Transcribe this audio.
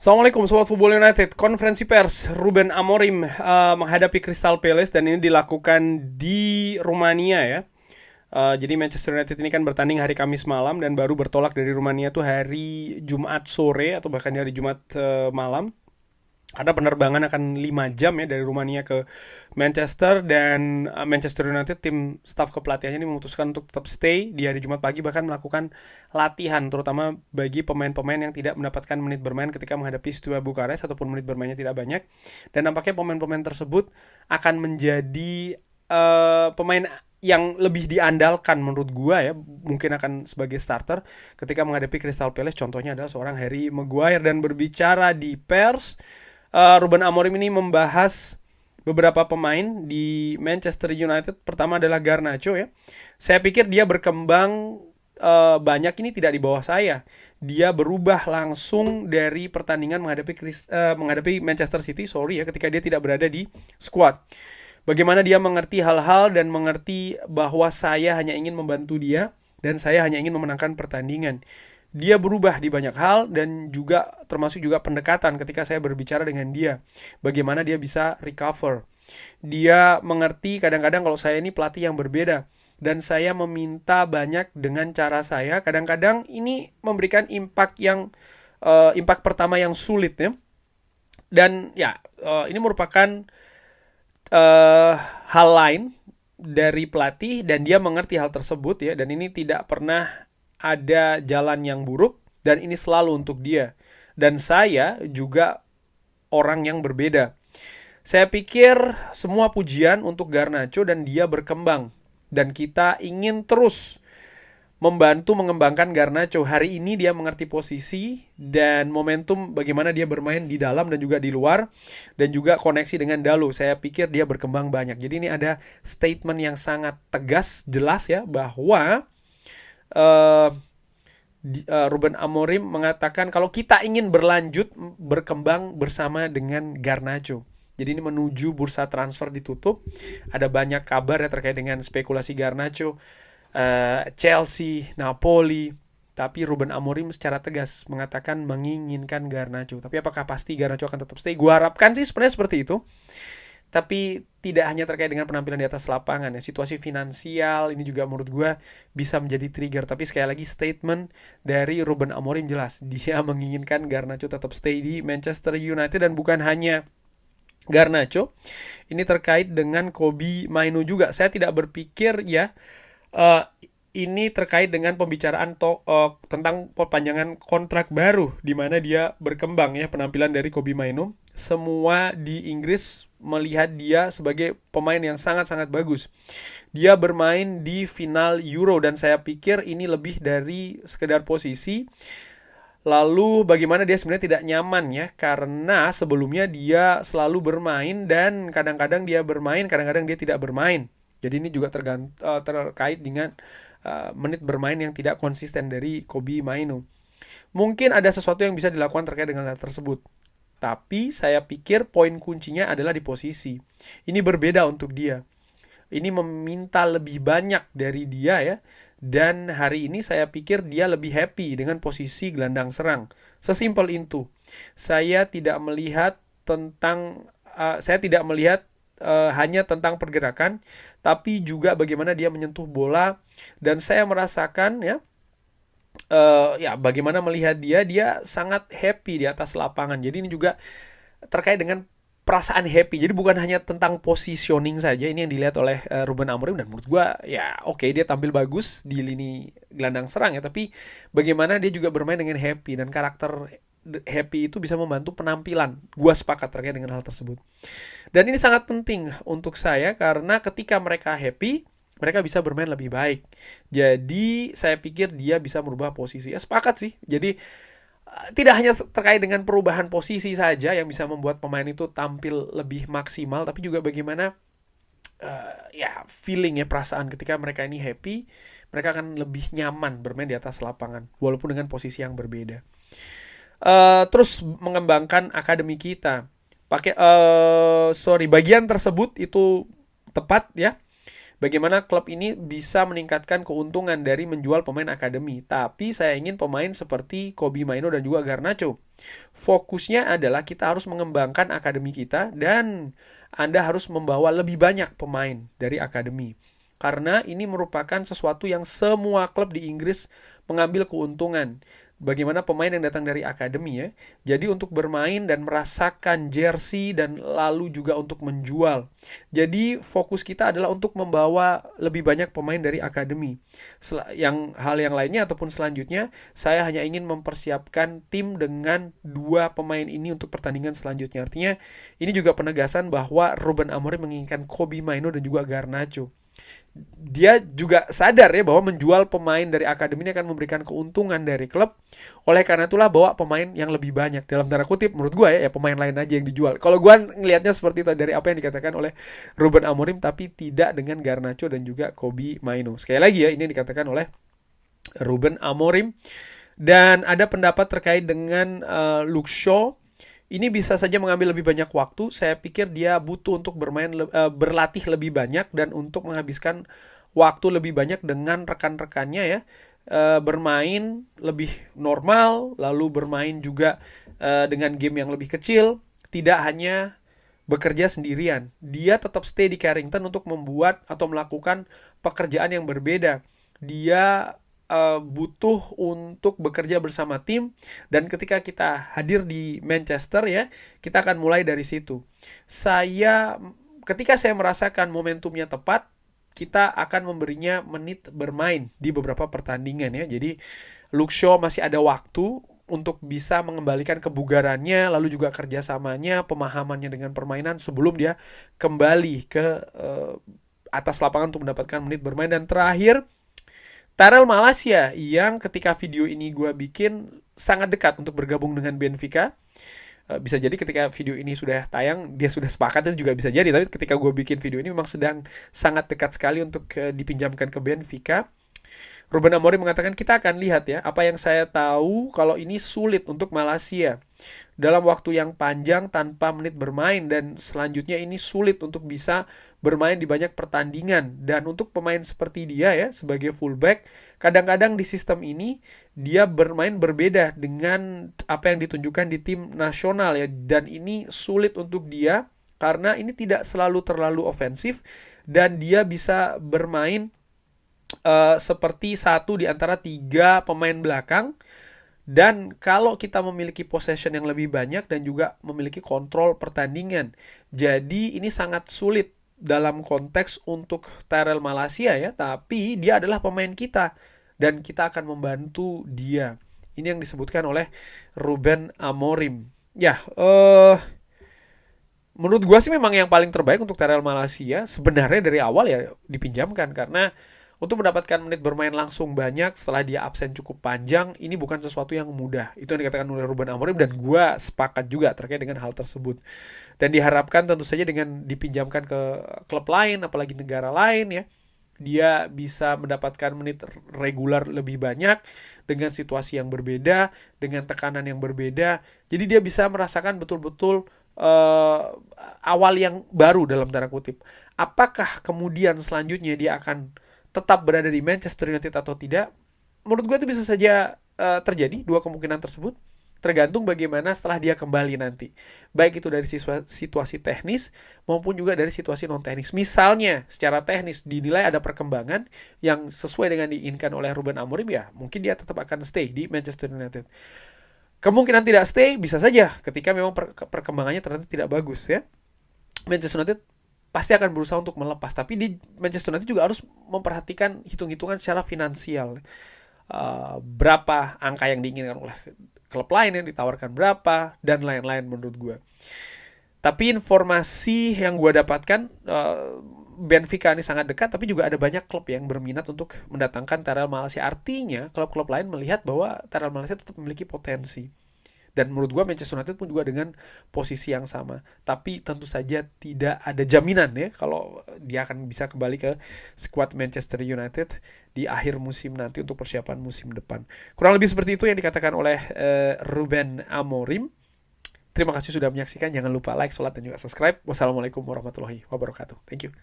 Assalamualaikum Sobat Football United. Konferensi pers Ruben Amorim menghadapi Crystal Palace dan ini dilakukan di Rumania ya. Jadi Manchester United ini kan bertanding hari Kamis malam dan baru bertolak dari Rumania tuh hari Jumat sore atau bahkan hari Jumat malam. Ada penerbangan akan 5 jam ya dari Rumania ke Manchester dan Manchester United tim staf kepelatihannya ini memutuskan untuk tetap stay di hari Jumat pagi, bahkan melakukan latihan terutama bagi pemain-pemain yang tidak mendapatkan menit bermain ketika menghadapi Steaua Bukares ataupun menit bermainnya tidak banyak. Dan nampaknya pemain-pemain tersebut akan menjadi pemain yang lebih diandalkan menurut gua ya, mungkin akan sebagai starter ketika menghadapi Crystal Palace. Contohnya adalah seorang Harry Maguire. Dan berbicara di pers, Ruben Amorim ini membahas beberapa pemain di Manchester United. Pertama adalah Garnacho ya. Saya pikir dia berkembang banyak ini tidak di bawah saya. Dia berubah langsung dari pertandingan menghadapi Manchester City, ketika dia tidak berada di squad. Bagaimana dia mengerti hal-hal dan mengerti bahwa saya hanya ingin membantu dia dan saya hanya ingin memenangkan pertandingan. Dia berubah di banyak hal dan juga termasuk juga pendekatan ketika saya berbicara dengan dia. Bagaimana dia bisa recover. Dia mengerti kadang-kadang kalau saya ini pelatih yang berbeda dan saya meminta banyak dengan cara saya. Kadang-kadang ini memberikan impact pertama yang sulit ya. Dan ya, ini merupakan hal lain dari pelatih dan dia mengerti hal tersebut ya, dan ini tidak pernah ada jalan yang buruk dan ini selalu untuk dia. Dan saya juga orang yang berbeda. Saya pikir semua pujian untuk Garnacho dan dia berkembang dan kita ingin terus membantu mengembangkan Garnacho. Hari ini dia mengerti posisi dan momentum bagaimana dia bermain di dalam dan juga di luar dan juga koneksi dengan Dalu. Saya pikir dia berkembang banyak. Jadi ini ada statement yang sangat tegas, jelas ya, bahwa Ruben Amorim mengatakan kalau kita ingin berlanjut berkembang bersama dengan Garnacho. Jadi ini menuju bursa transfer ditutup. Ada banyak kabar ya terkait dengan spekulasi Garnacho, Chelsea, Napoli. Tapi Ruben Amorim secara tegas mengatakan menginginkan Garnacho. Tapi apakah pasti Garnacho akan tetap stay? Gua harapkan sih sebenarnya seperti itu. Tapi tidak hanya terkait dengan penampilan di atas lapangan ya, situasi finansial ini juga menurut gue bisa menjadi trigger. Tapi sekali lagi statement dari Ruben Amorim jelas, dia menginginkan Garnacho tetap stay di Manchester United. Dan bukan hanya Garnacho, ini terkait dengan Kobbie Mainoo juga. Saya tidak berpikir ya ini terkait dengan pembicaraan tentang perpanjangan kontrak baru di mana dia berkembang ya, penampilan dari Kobbie Mainoo. Semua di Inggris melihat dia sebagai pemain yang sangat-sangat bagus. Dia bermain di final Euro dan saya pikir ini lebih dari sekedar posisi. Lalu bagaimana dia sebenarnya tidak nyaman ya, karena sebelumnya dia selalu bermain dan kadang-kadang dia bermain, kadang-kadang dia tidak bermain. Jadi ini juga terkait dengan menit bermain yang tidak konsisten dari Kobbie Mainoo. Mungkin ada sesuatu yang bisa dilakukan terkait dengan hal tersebut. Tapi saya pikir poin kuncinya adalah di posisi. Ini berbeda untuk dia. Ini meminta lebih banyak dari dia ya. Dan hari ini saya pikir dia lebih happy dengan posisi gelandang serang. Sesimpel itu. Saya tidak melihat hanya tentang pergerakan, tapi juga bagaimana dia menyentuh bola. Dan saya merasakan ya bagaimana melihat dia sangat happy di atas lapangan. Jadi ini juga terkait dengan perasaan happy. Jadi bukan hanya tentang positioning saja, ini yang dilihat oleh Ruben Amorim. Dan menurut gue ya oke, dia tampil bagus di lini gelandang serang ya, tapi bagaimana dia juga bermain dengan happy, dan karakter happy itu bisa membantu penampilan. Gua sepakat terkait dengan hal tersebut. Dan ini sangat penting untuk saya karena ketika mereka happy, mereka bisa bermain lebih baik. Jadi saya pikir dia bisa merubah posisi. Ya sepakat sih. Jadi tidak hanya terkait dengan perubahan posisi saja yang bisa membuat pemain itu tampil lebih maksimal, tapi juga bagaimana feeling ya, perasaan ketika mereka ini happy, mereka akan lebih nyaman bermain di atas lapangan walaupun dengan posisi yang berbeda. Terus mengembangkan akademi kita. Bagian tersebut itu tepat ya. bagaimana klub ini bisa meningkatkan keuntungan dari menjual pemain akademi. Tapi saya ingin pemain seperti Kobbie Mainoo dan juga Garnacho. Fokusnya adalah kita harus mengembangkan akademi kita dan Anda harus membawa lebih banyak pemain dari akademi. Karena ini merupakan sesuatu yang semua klub di Inggris mengambil keuntungan. Bagaimana pemain yang datang dari akademi ya. Jadi untuk bermain dan merasakan jersey dan lalu juga untuk menjual. Jadi fokus kita adalah untuk membawa lebih banyak pemain dari akademi. Hal yang lainnya ataupun selanjutnya, saya hanya ingin mempersiapkan tim dengan 2 pemain ini untuk pertandingan selanjutnya. Artinya ini juga penegasan bahwa Ruben Amorim menginginkan Kobbie Mainoo dan juga Garnacho. Dia juga sadar ya bahwa menjual pemain dari akademi ini akan memberikan keuntungan dari klub. Oleh karena itulah bawa pemain yang lebih banyak. Dalam tanda kutip menurut gue ya pemain lain aja yang dijual. Kalau gue ngelihatnya seperti itu dari apa yang dikatakan oleh Ruben Amorim, tapi tidak dengan Garnacho dan juga Kobbie Mainoo. Sekali lagi ya, ini dikatakan oleh Ruben Amorim. Dan ada pendapat terkait dengan Luke Shaw. Ini bisa saja mengambil lebih banyak waktu. Saya pikir dia butuh untuk berlatih lebih banyak dan untuk menghabiskan waktu lebih banyak dengan rekan-rekannya ya. Bermain lebih normal, lalu bermain juga dengan game yang lebih kecil, tidak hanya bekerja sendirian. Dia tetap stay di Carrington untuk membuat atau melakukan pekerjaan yang berbeda. Dia butuh untuk bekerja bersama tim, dan ketika kita hadir di Manchester ya, kita akan mulai dari situ. Ketika saya merasakan momentumnya tepat, kita akan memberinya menit bermain di beberapa pertandingan ya. Jadi Luke Shaw masih ada waktu untuk bisa mengembalikan kebugarannya, lalu juga kerjasamanya, pemahamannya dengan permainan sebelum dia kembali ke atas lapangan untuk mendapatkan menit bermain. Dan terakhir, Tyrell Malacia yang ketika video ini gue bikin sangat dekat untuk bergabung dengan Benfica. Bisa jadi ketika video ini sudah tayang dia sudah sepakat, itu juga bisa jadi. Tapi ketika gue bikin video ini memang sedang sangat dekat sekali untuk dipinjamkan ke Benfica. Ruben Amorim mengatakan kita akan lihat ya. Apa yang saya tahu kalau ini sulit untuk Malacia dalam waktu yang panjang tanpa menit bermain, dan selanjutnya ini sulit untuk bisa bermain di banyak pertandingan. Dan untuk pemain seperti dia ya sebagai fullback, kadang-kadang di sistem ini dia bermain berbeda dengan apa yang ditunjukkan di tim nasional ya, dan ini sulit untuk dia karena ini tidak selalu terlalu ofensif dan dia bisa bermain seperti satu di antara 3 pemain belakang. Dan kalau kita memiliki possession yang lebih banyak dan juga memiliki kontrol pertandingan, jadi ini sangat sulit dalam konteks untuk Tyrell Malacia ya. Tapi dia adalah pemain kita dan kita akan membantu dia. Ini yang disebutkan oleh Ruben Amorim. Ya, menurut gue sih memang yang paling terbaik untuk Tyrell Malacia sebenarnya dari awal ya dipinjamkan, karena untuk mendapatkan menit bermain langsung banyak setelah dia absen cukup panjang, ini bukan sesuatu yang mudah. Itu yang dikatakan oleh Ruben Amorim dan gue sepakat juga terkait dengan hal tersebut. Dan diharapkan tentu saja dengan dipinjamkan ke klub lain, apalagi negara lain ya, dia bisa mendapatkan menit regular lebih banyak dengan situasi yang berbeda, dengan tekanan yang berbeda. Jadi dia bisa merasakan betul-betul awal yang baru dalam tanda kutip. Apakah kemudian selanjutnya dia akan tetap berada di Manchester United atau tidak? Menurut gue itu bisa saja terjadi, 2 kemungkinan tersebut. Tergantung bagaimana setelah dia kembali nanti. Baik itu dari situasi teknis maupun juga dari situasi non-teknis. Misalnya secara teknis dinilai ada perkembangan yang sesuai dengan diinginkan oleh Ruben Amorim, ya mungkin dia tetap akan stay di Manchester United. Kemungkinan tidak stay bisa saja ketika memang perkembangannya ternyata tidak bagus ya. Manchester United pasti akan berusaha untuk melepas. Tapi di Manchester United juga harus memperhatikan hitung-hitungan secara finansial. Berapa angka yang diinginkan oleh klub lain, yang ditawarkan berapa, dan lain-lain menurut gue. Tapi informasi yang gue dapatkan, Benfica ini sangat dekat, tapi juga ada banyak klub yang berminat untuk mendatangkan Tyrell Malacia. Artinya klub-klub lain melihat bahwa Tyrell Malacia tetap memiliki potensi. Dan menurut gue Manchester United pun juga dengan posisi yang sama. Tapi tentu saja tidak ada jaminan ya kalau dia akan bisa kembali ke skuad Manchester United di akhir musim nanti untuk persiapan musim depan. Kurang lebih seperti itu yang dikatakan oleh Ruben Amorim. Terima kasih sudah menyaksikan. Jangan lupa like, share, dan juga subscribe. Wassalamualaikum warahmatullahi wabarakatuh. Thank you.